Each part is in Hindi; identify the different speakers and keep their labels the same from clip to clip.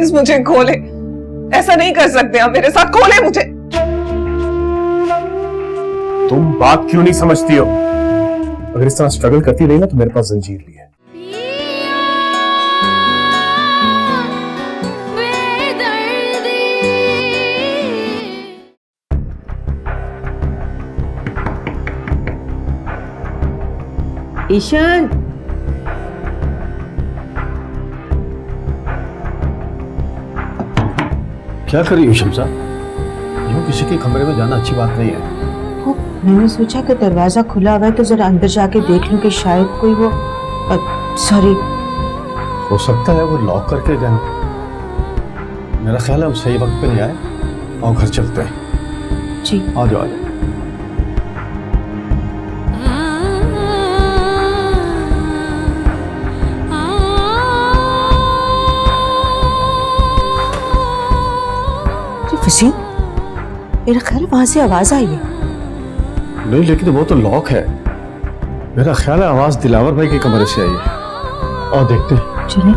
Speaker 1: प्लीज मुझे खोले, ऐसा नहीं कर सकते आप मेरे साथ, खोले मुझे।
Speaker 2: तुम बात क्यों नहीं समझती हो? अगर इस तरह स्ट्रगल करती रही ना तो मेरे पास जंजीर भी है।
Speaker 3: ईशान,
Speaker 4: क्या कर रही हो शमसा? यूं किसी के कमरे में जाना अच्छी बात नहीं है।
Speaker 3: मैंने सोचा कि दरवाजा खुला हुआ है तो जरा अंदर जाके देख लूं कि शायद कोई वो सॉरी।
Speaker 4: हो सकता है वो लॉक करके गए। मेरा ख्याल है हम सही वक्त पे नहीं आए और घर चलते हैं।
Speaker 3: जी
Speaker 4: आ जाओ आ जाओ।
Speaker 3: वसीम, मेरा ख्याल वहां से आवाज आई है।
Speaker 4: नहीं लेकिन वो तो लॉक है। मेरा ख्याल है आवाज दिलावर भाई के कमरे से आई है। और देखते हैं।
Speaker 3: चलें।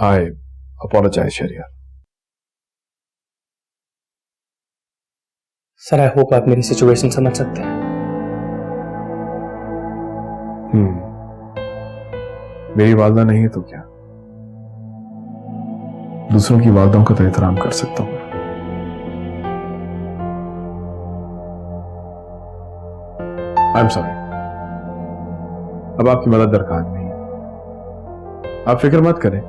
Speaker 2: I apologize, शरिया।
Speaker 5: सर आई होप आप मेरी सिचुएशन समझ सकते हैं।
Speaker 2: मेरी वालदा नहीं है तो क्या, दूसरों की वालदाओं का तो एहतराम कर सकता हूं। आई एम सॉरी, अब आपकी मदद दरकार नहीं है। आप फिक्र मत करें,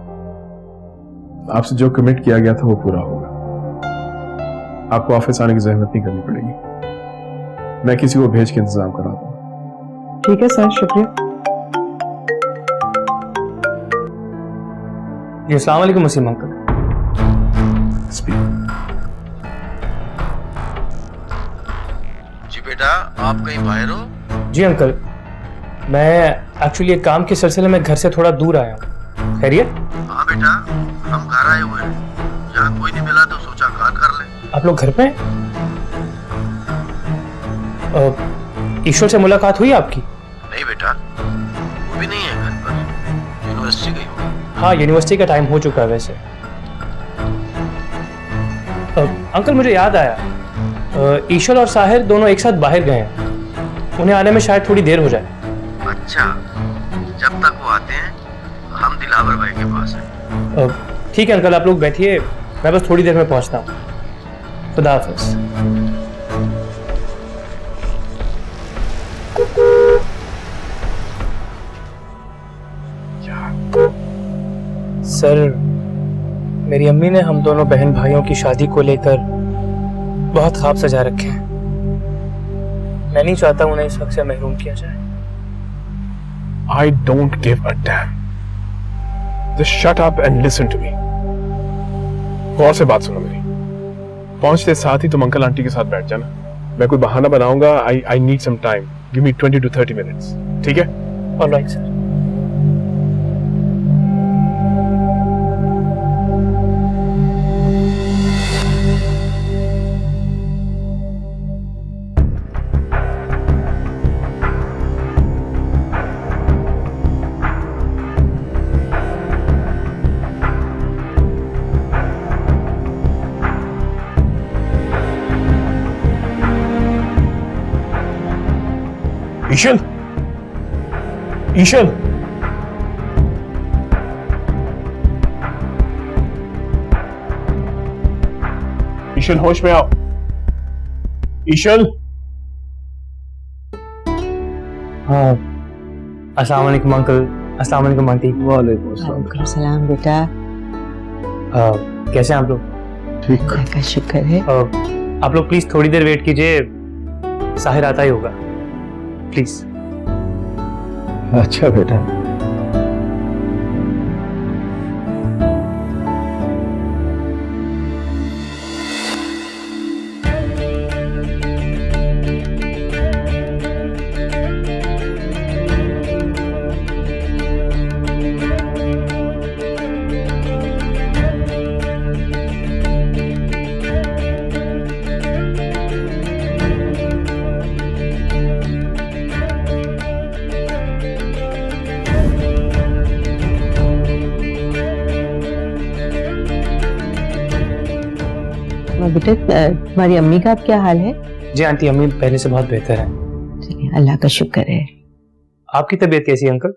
Speaker 2: आपसे जो कमिट किया गया था वो पूरा होगा। आपको ऑफिस आने की जहमत नहीं करनी पड़ेगी, मैं किसी को भेज के इंतजाम करा दूंगा।
Speaker 3: ठीक है सर, शुक्रिया।
Speaker 5: जी अस्सलाम वालेकुम वसीम अंकल।
Speaker 6: जी बेटा, आप कहीं बाहर हो?
Speaker 5: जी अंकल, मैं एक्चुअली एक काम के सिलसिले में घर से थोड़ा दूर आया हूँ। खैरियत?
Speaker 6: हाँ बेटा, हम घर आए हुए हैं। यहाँ कोई नहीं मिला तो सोचा कॉल कर ले।
Speaker 5: आप लोग घर पे हैं? ईश्वर से मुलाकात हुई आपकी?
Speaker 6: नहीं बेटा, वो भी नहीं है घर पर, यूनिवर्सिटी गई होगी।
Speaker 5: हाँ, यूनिवर्सिटी का टाइम हो चुका है वैसे। अंकल मुझे याद आया, ईश्वर और साहिर दोनों एक साथ बाहर गए हैं, उन्हें आने में शायद थोड़ी देर हो जाए।
Speaker 6: अच्छा, जब तक वो आते हैं हम दिलावर भाई के पास हैं।
Speaker 5: ठीक है अंकल, आप लोग बैठिए, मैं बस थोड़ी देर में पहुंचता हूँ। खुदा हाफिज। सर, मेरी अम्मी ने हम दोनों बहन भाइयों की शादी को लेकर बहुत ख्वाब सजा रखे हैं। मैं नहीं चाहता उन्हें इस हक से महरूम किया जाए।
Speaker 2: I don't give a damn. Just shut up and listen to me. गौर से बात सुनो मेरी। पहुंचते साथ ही तुम अंकल आंटी के साथ बैठ जाना। मैं कोई बहाना बनाऊंगा। I need some time. Give me 20 to 30 minutes. ठीक है?
Speaker 5: All right, sir.
Speaker 2: Ishan, Ishan, Ishan होश में आओ। ईशन।
Speaker 5: हाँ, अस्सलाम वालेकुम अंकल। अस्सलाम वालेकुम आंटी।
Speaker 4: वालेकुम
Speaker 3: वालेकुम सलाम बेटा।
Speaker 5: कैसे हैं आप लोग?
Speaker 4: ठीक।
Speaker 3: अल्लाह का शुक्र है।
Speaker 5: आप लोग प्लीज थोड़ी देर वेट कीजिए, साहिर आता ही होगा, प्लीज।
Speaker 4: अच्छा बेटा।
Speaker 3: बेटा तुम्हारी अम्मी का अब क्या हाल है?
Speaker 5: जी आंटी, अम्मी पहले से बहुत बेहतर है।
Speaker 3: चलिए, अल्लाह का शुक्र है।
Speaker 5: आपकी तबीयत कैसी है अंकल?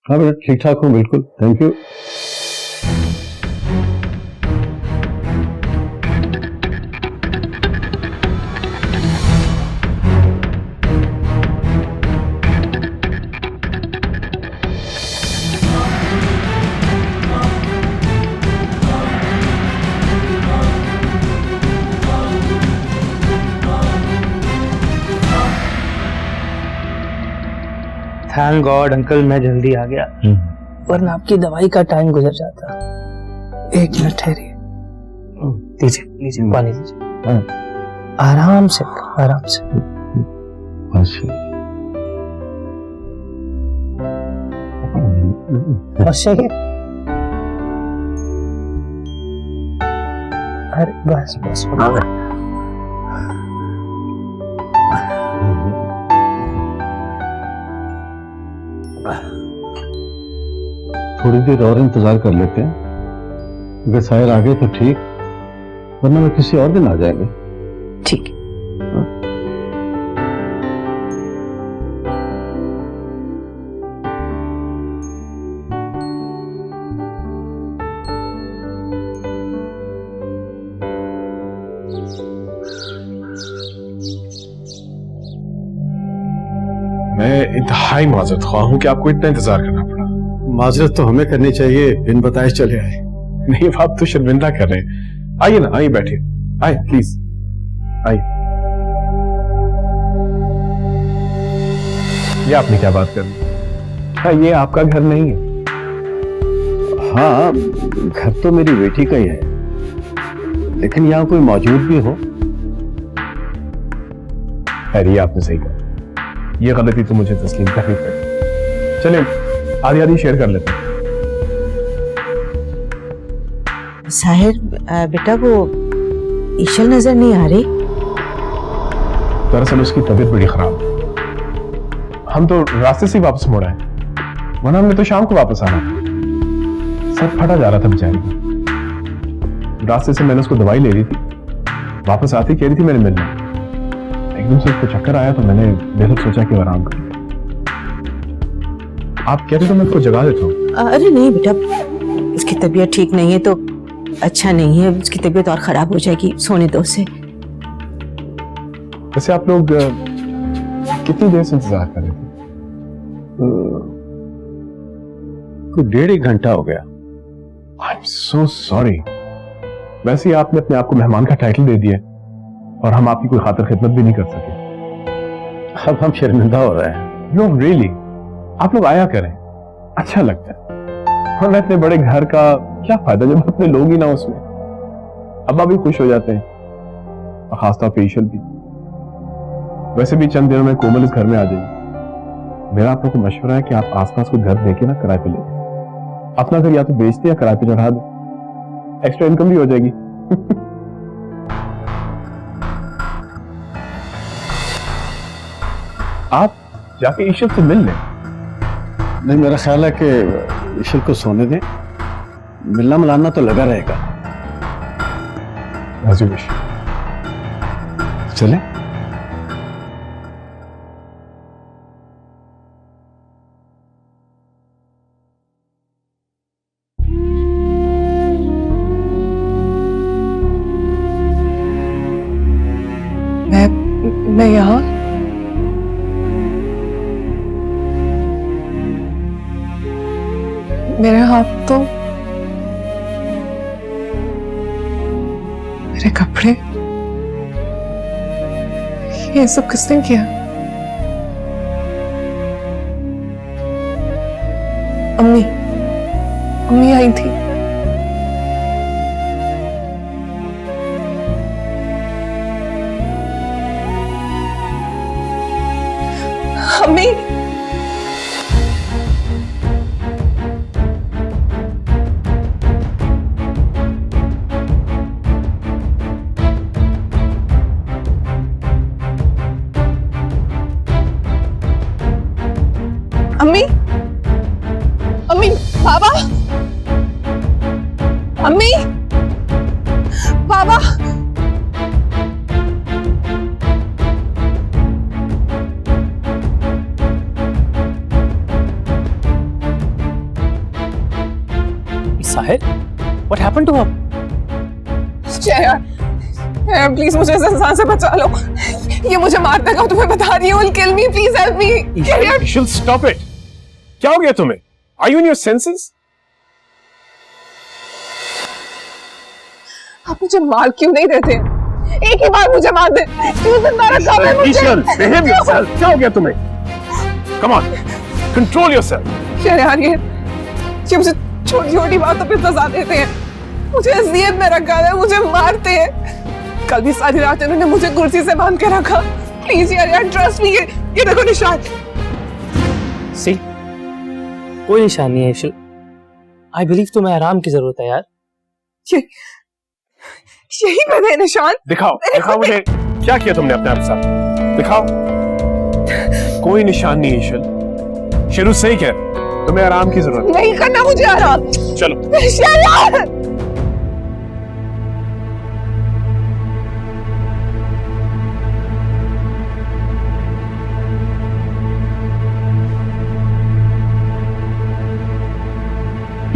Speaker 4: हाँ बेटा, ठीक ठाक हूँ, बिल्कुल, thank you.
Speaker 5: Thank God uncle, मैं जल्दी आ गया, वरना आपकी दवाई का टाइम गुजर जाता। एक मिनट ठहरिए, लीजिए लीजिए पानी लीजिए। आराम से आराम से। अच्छा क्या? अरे बस बस
Speaker 4: थोड़ी देर और इंतजार कर लेते हैं, अगर साहिर आ गए तो ठीक, वरना मैं किसी और दिन आ जाएंगे।
Speaker 3: ठीक।
Speaker 2: मैं इंतहाई माजरत ख्वाह हूं कि आपको इतना इंतजार करना पड़ा।
Speaker 4: माजरत तो हमें करनी चाहिए, बिन बताए चले आए।
Speaker 2: नहीं, आप तो शर्मिंदा कर रहे हैं। आइए ना, आइए बैठिए, आइए प्लीज आइए। ये आपने क्या बात कर दी? हाँ, ये आपका घर नहीं है।
Speaker 4: हाँ, घर तो मेरी बेटी का ही है, लेकिन यहाँ कोई मौजूद भी हो।
Speaker 2: खैर, ये आपने सही कहा, ये गलती तो मुझे तस्लीम करनी पड़ी। चलिए आधी आधी शेयर कर लेते हैं।
Speaker 3: साहिर बेटा, वो ईशल नजर नहीं आ रही।
Speaker 2: दरअसल उसकी तबीयत बड़ी खराब है, हम तो रास्ते से ही वापस मुड़ आए, वरना हमने तो शाम को वापस आना। सर फटा जा रहा था बेचारी का। रास्ते से मैंने उसको दवाई ले रही थी, वापस आती कह रही थी मैंने मिलना। एकदम से उसको चक्कर आया तो मैंने बेहद सोचा कि आराम कर। आप कहते तो मैं उसको जगा देता हूँ।
Speaker 3: अरे नहीं बेटा, उसकी तबीयत ठीक नहीं है तो अच्छा नहीं है, उसकी तबीयत और खराब हो जाएगी, सोने दो उसे।
Speaker 2: वैसे आप लोग कितनी देर से इंतजार कर रहे थे?
Speaker 4: कोई 1.5 घंटा हो गया।
Speaker 2: I am so sorry. वैसे ही आपने अपने आप को मेहमान का टाइटल दे दिया और हम आपकी कोई खातिर खिदमत भी नहीं कर सके।
Speaker 4: अब हम शर्मिंदा हो रहे हैं।
Speaker 2: नो रियली, आप लोग आया करें, अच्छा लगता है। और इतने बड़े घर का क्या फायदा जब अपने लोग ही ना उसमें। अब्बा भी खुश हो जाते हैं और खासतौर पे ईशल भी। वैसे भी चंद दिनों में कोमल इस घर में आ जाएगी। मेरा आप लोगों को मशवरा है कि आप आसपास कोई घर देके ना किराए पे ले जाए। अपना घर या तो बेचते या किराए पे चढ़ा दो, एक्स्ट्रा इनकम भी हो जाएगी। आप जाके ईशल से मिल लें।
Speaker 4: नहीं, मेरा ख्याल है कि ईशल को सोने दें, मिलना मिलाना तो लगा रहेगा।
Speaker 2: चले।
Speaker 1: मैं यहाँ मेरे हाथ तो, मेरे कपड़े, ये सब किसने किया? अम्मी अम्मी आई थी। अम्मी अम्मी अम्मी बाबा अम्मी बाबा
Speaker 5: Sahir, what happened to her?
Speaker 1: यार प्लीज मुझे इस इंसान से बचा लो, ये मुझे मार देगा, तुम्हें बता रही हूँ, kill me, please help me.
Speaker 2: Eshal stop it, क्या हो गया तुम्हें? Are you in your senses?
Speaker 1: आप मुझे मार क्यों नहीं देते? एक ही बार मुझे मार दे, क्यों जिंदा रखा है मुझे?
Speaker 2: ईशल, behave yourself, क्या हो गया तुम्हें? Come on, control yourself.
Speaker 1: यार ये मुझे छोटी छोटी बातों पे सजा देते हैं, मुझे अज़ियत में रखा है, मुझे मारते हैं। कल भी सारी रात इन्होंने मुझे कुर्सी से बांध के रखा। प्लीज यार ट्रस्ट मी, ये देखो निशान।
Speaker 5: सी, कोई निशान नहीं है ईशल। आई बिलीव तुम्हें आराम की जरूरत है यार।
Speaker 1: यही पे थे निशान।
Speaker 2: दिखाओ दिखाओ मुझे, क्या किया तुमने अपने आप के साथ? दिखाओ। कोई निशान नहीं ईशल, शेरू सही कह, तुम्हें आराम की जरूरत है।
Speaker 1: नहीं करना मुझे आराम।
Speaker 2: चलो
Speaker 1: यार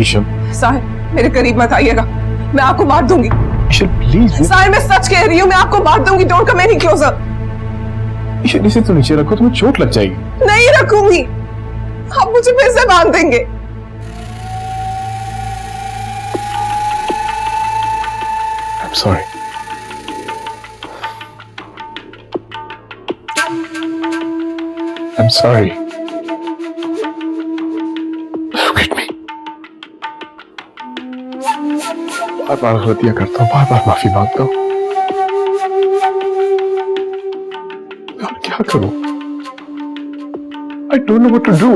Speaker 2: ईशल,
Speaker 1: साहिर मेरे करीब मत आइएगा, मैं आपको मार दूंगी।
Speaker 2: ईशल प्लीज।
Speaker 1: साहिर मैं सच कह रही हूँ, मैं आपको मार दूंगी। Don't come any closer.
Speaker 2: Eshal इसे तो नीचे रखो, तुम्हें चोट लग जाएगी।
Speaker 1: नहीं रखूंगी, आप मुझे फिर से बांध देंगे।
Speaker 2: I'm sorry. I'm sorry. Look at me. बार-बार गलतियां करता हूँ, बार-बार माफी मांगता हूँ। अब क्या करूं? I don't know what to do.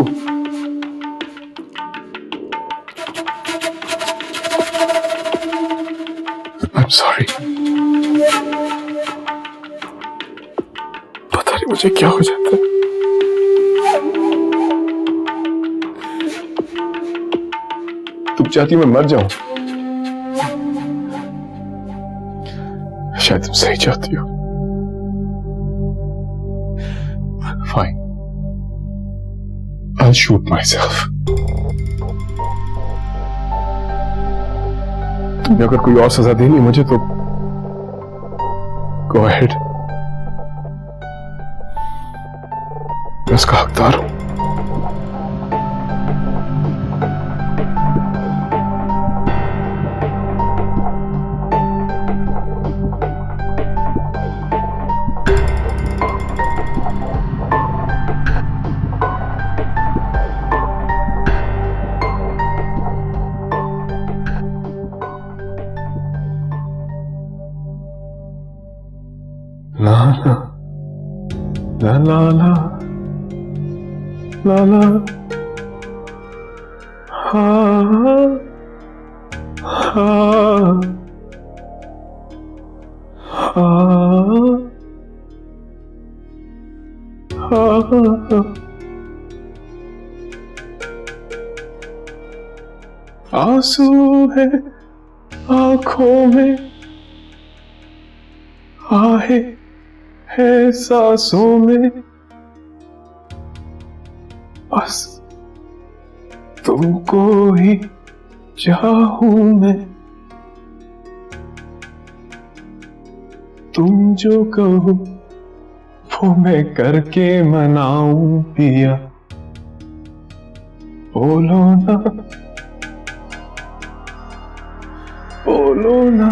Speaker 2: I'm sorry. पता नहीं मुझे क्या हो जाता है। तुम चाहती मैं मर जाऊं? शायद तुम सही चाहती हो। Fine. I'll shoot myself. तुमने अगर कोई और सजा देनी मुझे तो go ahead. मैं उसका हकदार हूं। La la la la la la la ha ha ha ha आंसू है आंखों में, आहे है सांसों में, बस तुमको ही चाहूं मैं। तुम जो कहो वो मैं करके मनाऊं पिया, बोलो ना बोलो ना।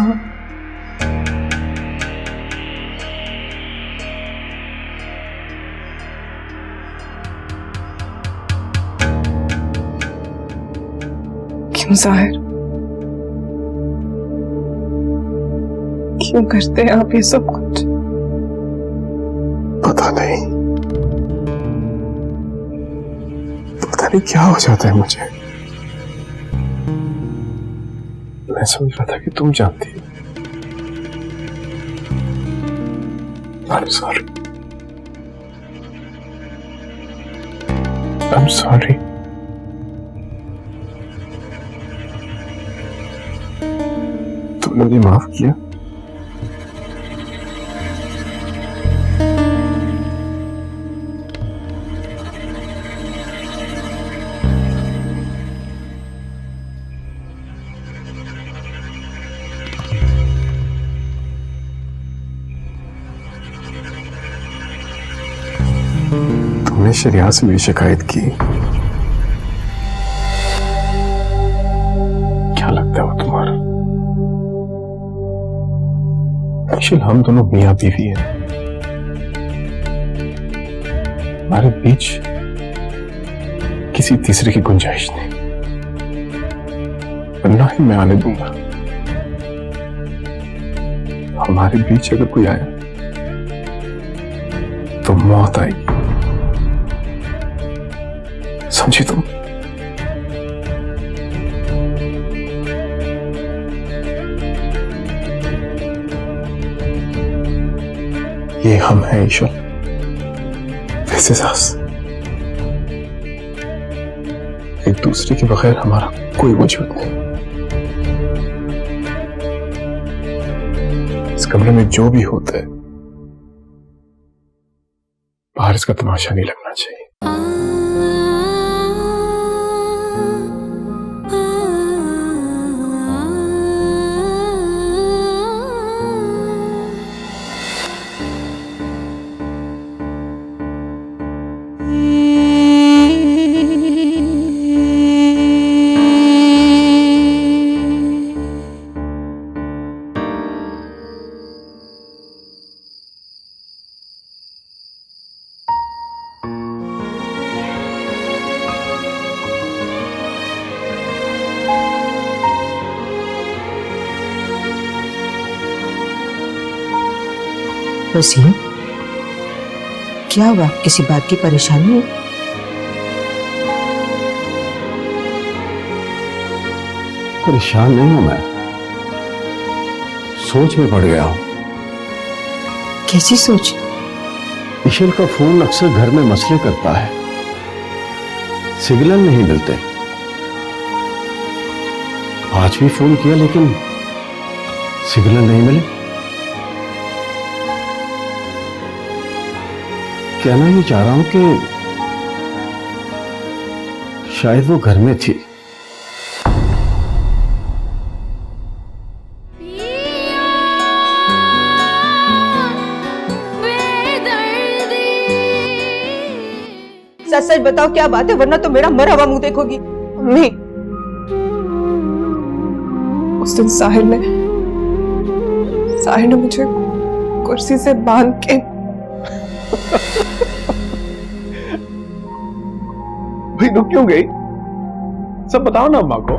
Speaker 1: क्यों जाहिर, क्यों करते हैं आप ये सब कुछ?
Speaker 2: पता नहीं क्या हो जाता है मुझे। मैं समझ रहा था कि तुम जानती हो। I'm sorry. I'm sorry. तुमने मुझे माफ किया? तुमने शरिया से भी शिकायत की? क्या लगता है वो तुम्हारा? अक्षल, हम दोनों मियां बीवी हैं, हमारे बीच किसी तीसरे की गुंजाइश नहीं, और ना ही मैं आने दूंगा। हमारे बीच अगर कोई आया तो मौत आएगी, समझी तुम? ये हम हैं ईश्वर, दिस इज अस। एक दूसरे के बगैर हमारा कोई वजूद नहीं। इस कमरे में जो भी होता है बाहर इसका तमाशा नहीं लगना चाहिए।
Speaker 3: वसीम, क्या हुआ? किसी बात की परेशानी है?
Speaker 4: परेशान नहीं हूं मैं, सोच में पड़ गया हूं।
Speaker 3: कैसी सोच?
Speaker 4: ईशल का फोन अक्सर घर में मसले करता है, सिग्नल नहीं मिलते। आज भी फोन किया लेकिन सिग्नल नहीं मिले। कहना ये चाह रहा हूं कि शायद वो घर में थी।
Speaker 3: सच सच बताओ क्या बात है, वरना तो मेरा मरा हुआ मुंह देखोगी।
Speaker 1: मम्मी, उस दिन साहिर ने मुझे कुर्सी से बांध के
Speaker 2: भाई रुक क्यों गई? सब बताओ ना अम्मा को।